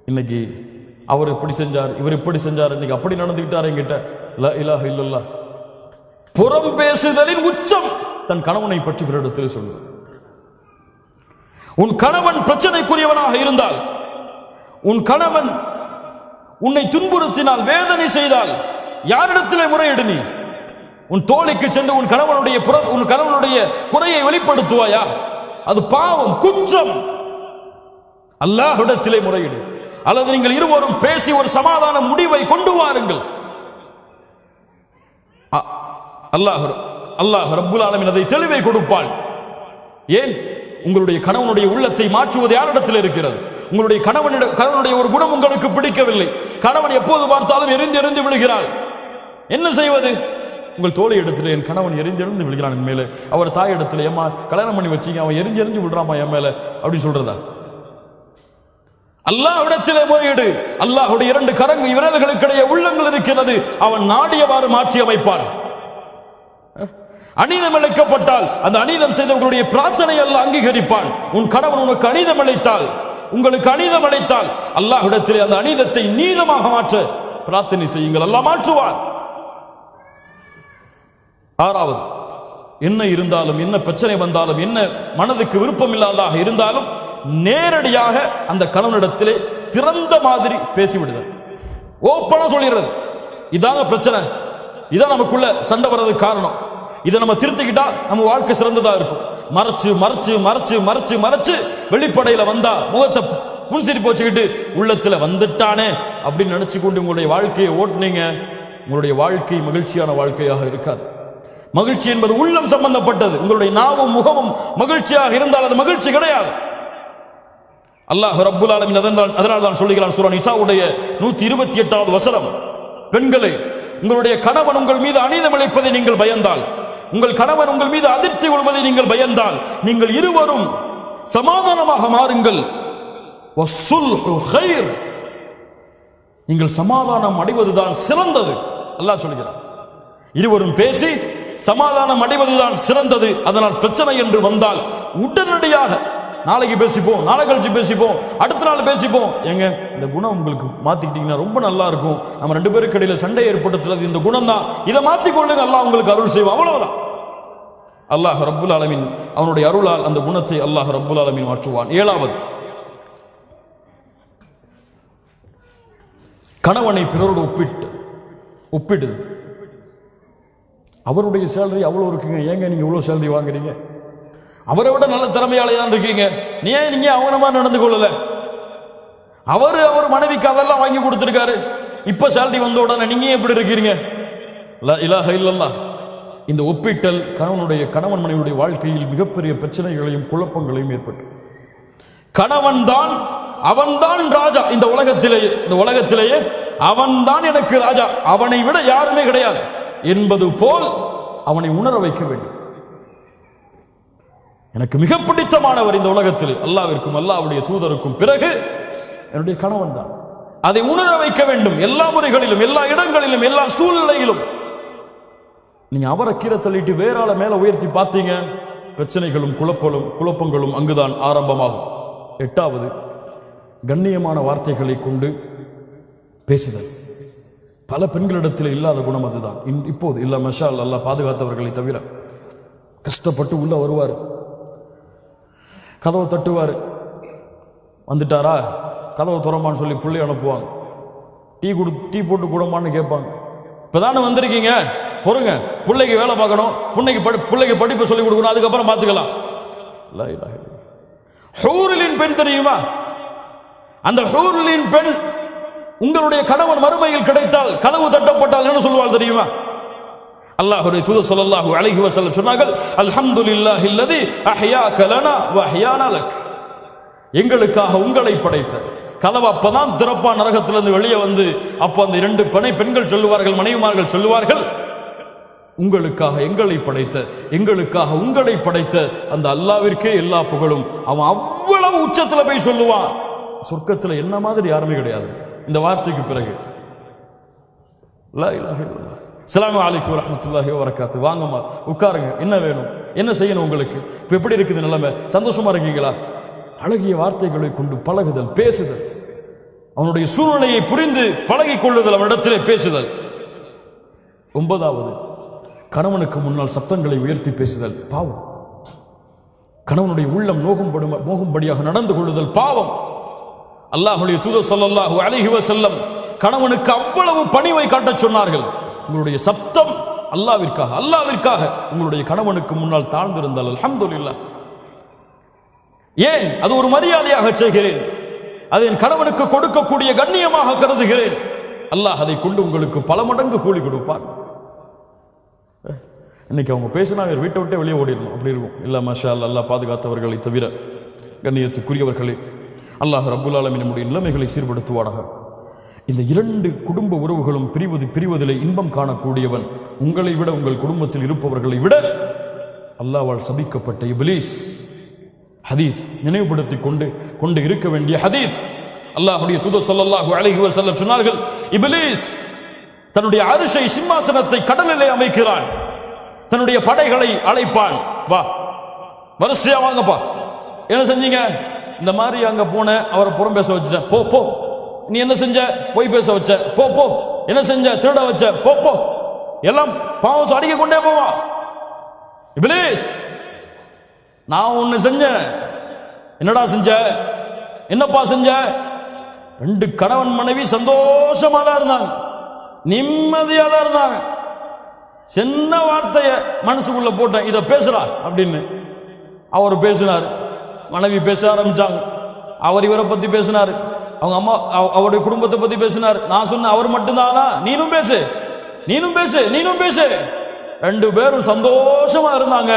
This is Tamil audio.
இன்னைக்கு அவர் இப்படி செஞ்சார், இவர் இப்படி செஞ்சார், இன்னைக்கு அப்படி நடந்துக்கிட்டார் என்கிட்ட. லா இலாஹ இல்லல்லாஹ். புறம் பேசுதலின் உச்சம் தன் கணவனை பற்றி பிறரிடத்தில் சொல்லுது. உன் கணவன் பிரச்சனைக்குரியவனாக இருந்தால், உன் கணவன் உன்னை துன்புறுத்தினால், வேதனை செய்தால், யாரிடத்திலே முறையிடு? நீ உன் தோழிக்கு சென்று உன் கணவனுடைய குறையை வெளிப்படுத்துவாயா? அது பாவம், குற்றம். அல்லாஹ்விடத்திலே முறையிடு. அல்லது நீங்கள் இருவரும் பேசி ஒரு சமாதான முடிவை கொண்டு வாருங்கள். அல்லாஹ் ரப்புல் ஆலமீன் அதை தெளிவை கொடுப்பான். ஏன்? உங்களுடைய கணவனுடைய உள்ளத்தை மாற்றுவது யாரிடத்தில் இருக்கிறது? உங்களுடைய கணவனுடைய ஒரு குணம் உங்களுக்கு பிடிக்கவில்லை. கணவன் எப்போது பார்த்தாலும் எரிந்து எரிந்து விழுகிறாள். என்ன செய்வது? உங்கள் தோழி இடத்துல என் கணவன் எரிந்து விழுகிறான் என் மேலே, அவர் தாய் இடத்துல ஏமா கல்யாணம் பண்ணி வச்சீங்க, அவன் எரிஞ்சு விழுறாமா என் மேல அப்படின்னு சொல்றதா? அல்லாஹ்விடத்திலே முறையீடு. அல்லாஹ்வுடைய 2 விரல்களுக்கிடையே உள்ளங்கள் இருக்கிறது. அவன் நாடியவாறு மாற்றி அமைப்பான். அநீதம் இழைக்கப்பட்டால் அந்த அநீதம் செய்தவர்களுடைய பிரார்த்தனை அல்லாஹ் அங்கீகரிப்பான். உன் கணவன் உனக்கு அநீதம் இழைத்தால், உங்களுக்கு அநீதம் அழைத்தால், அல்லாஹ்விடத்திலே அந்த அநீதத்தை நீதமாக மாற்ற பிரார்த்தனை செய்யுங்கள். அல்லாஹ் மாற்றுவார். 6வது, என்ன இருந்தாலும், என்ன பிரச்சனை வந்தாலும், என்ன மனதுக்கு விருப்பம் இல்லாததாக இருந்தாலும் நேரடியாக அந்த கணவனிடத்திலே திறந்த மாதிரி பேசிவிடுதல். ஓப்பனா சொல்லிடுறது, இதாங்க பிரச்சனை, இதான் நமக்குள்ள சண்டை வர்றதுக்கு காரணம், இதை நம்ம திருத்திக்கிட்டா நம்ம வாழ்க்கை சிறந்ததா இருக்கும். மறைச்சு மறைச்சு மறைச்சு மறைச்சு மறைச்சு வெளிப்படையில வந்தா முகத்தை புன்சிரிப்பு வச்சுக்கிட்டு உள்ளத்துல வந்துட்டானே அப்படின்னு நினைச்சு கொண்டு உங்களுடைய வாழ்க்கையை ஓட்டுனீங்க, உங்களுடைய வாழ்க்கை மகிழ்ச்சியான வாழ்க்கையாக இருக்காது. மகிழ்ச்சி என்பது உள்ளம் சம்பந்தப்பட்டது. உங்களுடைய நாவும் முகமும் மகிழ்ச்சியாக இருந்தால் அது மகிழ்ச்சி கிடையாது. அல்லாஹ் ரப்புல் ஆலமீன் அதனால் தான் சொல்லுகிறான் சூரா நிசாவுடைய 128வது வசனம், பெண்களே, உங்களுடைய கணவன் உங்கள் மீது அநீதம் இழைப்பதை நீங்கள் பயந்தால், உங்கள் கணவன் உங்கள் மீது அதிர்ச்சி கொள்வதை நீங்கள் பயந்தால், நீங்கள் இருவரும் சமாதானமாக மாறுங்கள். வஸ்ஸுல்ஹு கைர், நீங்கள் சமாதானம் அடைவதுதான் சிறந்தது. அல்லாஹ் சொல்கிறார், இருவரும் பேசி சமாதானம் அடைவதுதான் சிறந்தது. அதனால் பிரச்சனை என்று வந்தால் உடனடியாக நாளைக்கு பேசிப்போம், நாளை கழிச்சு பேசிப்போம், அடுத்த நாள் பேசிப்போம். எங்க இந்த குணம் உங்களுக்கு மாத்திக்கிட்டீங்கன்னா ரொம்ப நல்லா இருக்கும். நம்ம 2 பேருக்கு இடையில சண்டை ஏற்படுத்துறது இந்த குணம் தான், இதை மாத்திக்கொள்ளுங்க, அல்லாஹ் உங்களுக்கு அருள் செய்வோம். அவ்வளவுதான். அல்லாஹ் ரப்புல் ஆலமீன் அவனுடைய அருளால் அந்த குணத்தை அல்லாஹ் ரப்புல் ஆலமீன் மாற்றுவான். 7வது, கணவனை பிறரோடு ஒப்பிடுது. அவருடைய சேலரி அவ்வளோ இருக்குங்க, ஏங்க நீங்க இவ்வளோ சேலரி வாங்குறீங்க? அவரை விட நல்ல திறமையாளையான் இருக்கீங்க, நீங்க அவங்க மாதிரி நடந்து கொள்ளல? அவர் மனைவிக்கு அதெல்லாம் வாங்கி கொடுத்திருக்காரு, இப்ப சேலரி வந்த உடனே நீங்க எப்படி இருக்கிறீங்க? லா இலாஹ இல்லல்லாஹ். இந்த ஒப்பிட்டல் கணவன் மனைவியுடைய வாழ்க்கையில் மிகப்பெரிய பிரச்சனைகளையும் குழப்பங்களையும் ஏற்பட்டு, அவன்தான் ராஜா இந்த உலகத்திலேயே அவன்தான் எனக்கு ராஜா, அவனை விட யாருமே கிடையாது என்பது போல் அவனை உணர வைக்க வேண்டும். எனக்கு மிக பிடித்தமானவர் இந்த உலகத்தில் அல்லாஹ்விற்கும் அல்லாஹ்வுடைய தூதருக்கும் பிறகு என்னுடைய கணவன் தான். அதை உணர வைக்க வேண்டும். எல்லா முறைகளிலும், எல்லா இடங்களிலும், எல்லா சூழ்நிலையிலும். நீங்க அவரை கீழே தள்ளிட்டு வேற ஆளை மேல உயர்த்தி பார்த்தீங்க, பிரச்சனைகளும் குழப்பங்களும் அங்குதான் ஆரம்பமாகும். 8வது, கண்ணியமான வார்த்தைகளை கொண்டு பேசுதல். பல பெண்களிடத்தில் இல்லாத குணம் அதுதான். இப்போது இல்ல, மஷா அல்லாஹ் பாதுகாத்தவர்களை தவிர. கஷ்டப்பட்டு உள்ள வருவார், கதவை தட்டுவார், வந்துட்டாரா கதவை துறமான்னு சொல்லி பிள்ளை அனுப்புவாங்க. டீ போட்டு கூடமான்னு கேட்பாங்க. இப்பதானே வந்திருக்கீங்க, பொறுங்க, பிள்ளைக்கு வேலை பார்க்கணும், பிள்ளைக்கு படிப்பு சொல்லி கொடுக்கணும், அதுக்கப்புறம் பார்த்துக்கலாம். ஹூரிலின் பெண் தெரியுமா? அந்த ஹூரிலின் பெண் உங்களுடைய கணவன் மறுமையில் கிடைத்தால், கதவு தட்டப்பட்டால் என்ன சொல்வாள் தெரியுமா? அல்லாஹ்வுடைய தூதர் ஸல்லல்லாஹு அலைஹி வஸல்லம் சொன்னார்கள், அல்ஹம்துலில்லாஹில்லதி அஹ்யாக லனா வ அஹ்யானா லக். எங்களுக்காக உங்களை படைத்த கதவு அப்பதான் திறப்பா நரகத்திலிருந்து வெளியே வந்து, அப்ப அந்த 2 பெண்கள் சொல்லுவார்கள், மனைவிமார்கள் சொல்லுவார்கள், உங்களுக்காக எங்களுக்காக உங்களை படைத்த அந்த அல்லாஹ்விற்கே எல்லா புகழும். அவன் அவ்வளவு உச்சத்துல போய் சொல்லுவான், சொர்க்கத்துல என்ன மாதிரி யாருமே கிடையாது இந்த வார்த்தைக்கு பிறகு. லா இலாஹ இல்லல்லாஹ். அஸ்ஸலாமு அலைக்கும் வரஹ்மத்துல்லாஹி வபரகாத்து. வாங்கம்மா, உட்காருங்க, என்ன வேணும், என்ன செய்யணும் உங்களுக்கு, இப்போ எப்படி இருக்குது நிலைமை, சந்தோஷமா இருக்கீங்களா? அழகிய வார்த்தைகளை கொண்டு பழகுதல், பேசுதல். அவனுடைய சூழ்நிலையை புரிந்து பழகிக் கொள்ளுதல், அவனிடத்திலே பேசுதல். 9வது, கணவனுக்கு முன்னால் சப்தங்களை உயர்த்தி பேசுதல் பாவம். கணவனுடைய உள்ளம் நோகும்படியாக நடந்து கொள்ளுதல் பாவம். அல்லாஹ்வுடைய தூதர் ஸல்லல்லாஹு அலைஹி வஸல்லம் கணவனுக்கு அவ்வளவு பணிவை காட்டச் சொன்னார்கள். உங்களுடைய சப்தம் அல்லாஹ்விற்காக உங்களுடைய கணவனுக்கு முன்னால் தாழ்ந்திருந்தால் அல்ஹம்துலில்லாஹ். ஏன்? அது ஒரு மரியாதையாக செய்கிறேன், அதை என் கணவனுக்கு கொடுக்கக்கூடிய கண்ணியமாக கருதுகிறேன். அல்லாஹ் அதை கொண்டு உங்களுக்கு பல மடங்கு கூலி கொடுப்பான். இன்னைக்கு அவங்க பேசினா வீட்டை விட்டே வெளியே ஓடிடணும், அப்படி இருக்கும். இல்ல மாஷா அல்லாஹ், அல்லாஹ் பாதுகாத்தவர்களை தவிர கண்ணியத்துக்குரியவர்களே, அல்லாஹ் ரப்புல் ஆலமீன் நம்முடைய நிலைமைகளை சீர்படுத்துவாராக. இந்த 2 குடும்ப உறவுகளும் பிரிவதிலே இன்பம் காணக்கூடியவன் உங்களை விட, உங்கள் குடும்பத்தில் இருப்பவர்களை விட அல்லாஹ்வால் சபிக்கப்பட்ட இப்லீஸ். ஹதீஸ் நினைவுபடுத்தி கொண்டு இருக்க வேண்டிய ஹதீஸ். அல்லாஹ்வுடைய தூதர் ஸல்லல்லாஹு அலைஹி வஸல்லம் சொன்னார்கள், இப்லீஸ் தன்னுடைய அரிசை சிம்மாசனத்தை கடலிலே அமைக்கிறான், தன்னுடைய படைகளை அழைப்பான், வா வரிசையா வாங்கப்பா. என்ன செஞ்சீங்க? இந்த மாதிரி அங்க போன, அவரை புறம் பேச வச்சுட்டேன், போ போ. நீ என்ன செஞ்ச? போய் பேச வச்ச, போ போ. என்ன செஞ்ச? திருட வச்ச, போ போ. எல்லாம் பாவம் அடிக்க கொண்டே போவா. இப்லீஸ், நான் ஒண்ணு செஞ்சேன். என்னடா செஞ்ச? என்னப்பா செஞ்ச? 2 கணவன் மனைவி சந்தோஷமா தான் இருந்தாங்க, நிம்மதியா தான் இருந்தாங்க. சின்ன வார்த்தைய மனசுக்குள்ள போட்டேன், இதை பேசுறா அப்படின்னு. அவர் பேசினார், மனைவி பேச ஆரம்பிச்சாங்க. அவர் இவரை பத்தி பேசினார், அவங்க அம்மா அவருடைய குடும்பத்தை பத்தி பேசினார். நான் சொன்னேன், அவர் மட்டும்தானா? நீனும் பேசு, நீனும் பேசு, நீனும் பேசு. 2 பேரும் சந்தோஷமா இருந்தாங்க.